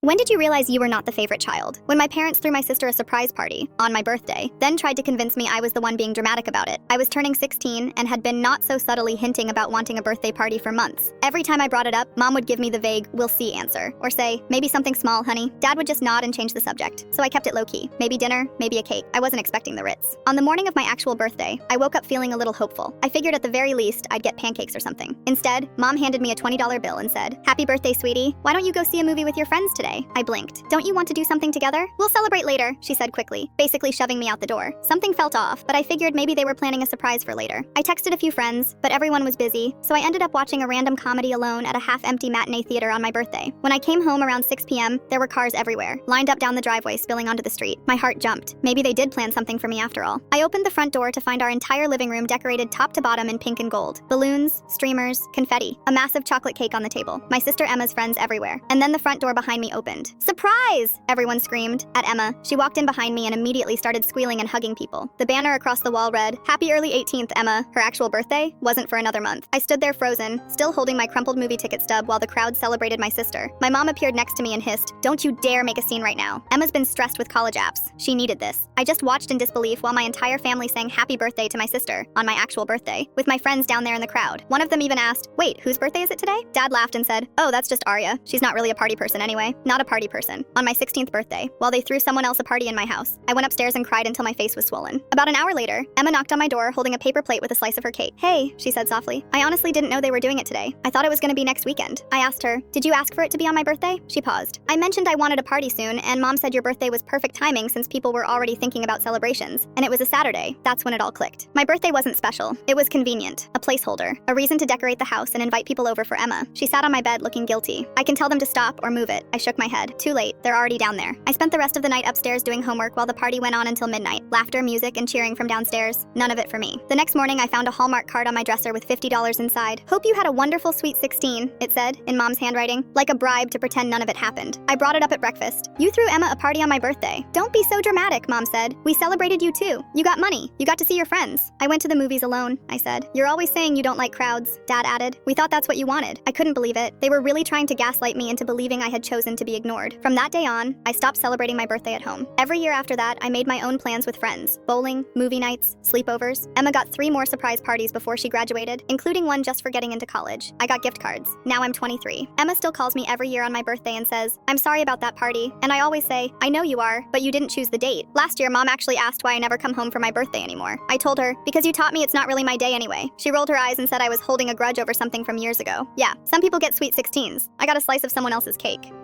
When did you realize you were not the favorite child? When my parents threw my sister a surprise party on my birthday, then tried to convince me I was the one being dramatic about it. I was turning 16 and had been not so subtly hinting about wanting a birthday party for months. Every time I brought it up, Mom would give me the vague, "we'll see" answer, or say, "Maybe something small, honey." Dad would just nod and change the subject. So I kept it low-key. Maybe dinner, maybe a cake. I wasn't expecting the Ritz. On the morning of my actual birthday, I woke up feeling a little hopeful. I figured at the very least, I'd get pancakes or something. Instead, Mom handed me a $20 bill and said, "Happy birthday, sweetie. Why don't you go see a movie with your friends today?" I blinked. "Don't you want to do something together?" "We'll celebrate later," she said quickly, basically shoving me out the door. Something felt off, but I figured maybe they were planning a surprise for later. I texted a few friends, but everyone was busy, so I ended up watching a random comedy alone at a half-empty matinee theater on my birthday. When I came home around 6 p.m., there were cars everywhere, lined up down the driveway spilling onto the street. My heart jumped. Maybe they did plan something for me after all. I opened the front door to find our entire living room decorated top to bottom in pink and gold. Balloons, streamers, confetti, a massive chocolate cake on the table, my sister Emma's friends everywhere. And then the front door behind me opened. "Surprise!" everyone screamed at Emma. She walked in behind me and immediately started squealing and hugging people. The banner across the wall read, "Happy early 18th, Emma. Her actual birthday wasn't for another month." I stood there frozen, still holding my crumpled movie ticket stub while the crowd celebrated my sister. My mom appeared next to me and hissed, "Don't you dare make a scene right now. Emma's been stressed with college apps. She needed this." I just watched in disbelief while my entire family sang happy birthday to my sister on my actual birthday, with my friends down there in the crowd. One of them even asked, "Wait, whose birthday is it today?" Dad laughed and said, "Oh, that's just Arya. She's not really a party person anyway." Not a party person. On my 16th birthday, while they threw someone else a party in my house, I went upstairs and cried until my face was swollen. About an hour later, Emma knocked on my door holding a paper plate with a slice of her cake. "Hey," she said softly. "I honestly didn't know they were doing it today. I thought it was going to be next weekend." I asked her, "Did you ask for it to be on my birthday?" She paused. "I mentioned I wanted a party soon, and Mom said your birthday was perfect timing since people were already thinking about celebrations, and it was a Saturday." That's when it all clicked. My birthday wasn't special. It was convenient, a placeholder, a reason to decorate the house and invite people over for Emma. She sat on my bed looking guilty. "I can tell them to stop or move it." I shook my head. "Too late. They're already down there." I spent the rest of the night upstairs doing homework while the party went on until midnight. Laughter, music, and cheering from downstairs. None of it for me. The next morning, I found a Hallmark card on my dresser with $50 inside. "Hope you had a wonderful sweet 16, it said, in Mom's handwriting, like a bribe to pretend none of it happened. I brought it up at breakfast. "You threw Emma a party on my birthday." "Don't be so dramatic," Mom said. "We celebrated you too. You got money. You got to see your friends." "I went to the movies alone," I said. "You're always saying you don't like crowds," Dad added. "We thought that's what you wanted." I couldn't believe it. They were really trying to gaslight me into believing I had chosen to be ignored. From that day on, I stopped celebrating my birthday at home. Every year after that, I made my own plans with friends. Bowling, movie nights, sleepovers. Emma got 3 more surprise parties before she graduated, including one just for getting into college. I got gift cards. Now I'm 23. Emma still calls me every year on my birthday and says, "I'm sorry about that party." And I always say, "I know you are, but you didn't choose the date." Last year, Mom actually asked why I never come home for my birthday anymore. I told her, "Because you taught me it's not really my day anyway." She rolled her eyes and said I was holding a grudge over something from years ago. Yeah, some people get sweet 16s. I got a slice of someone else's cake.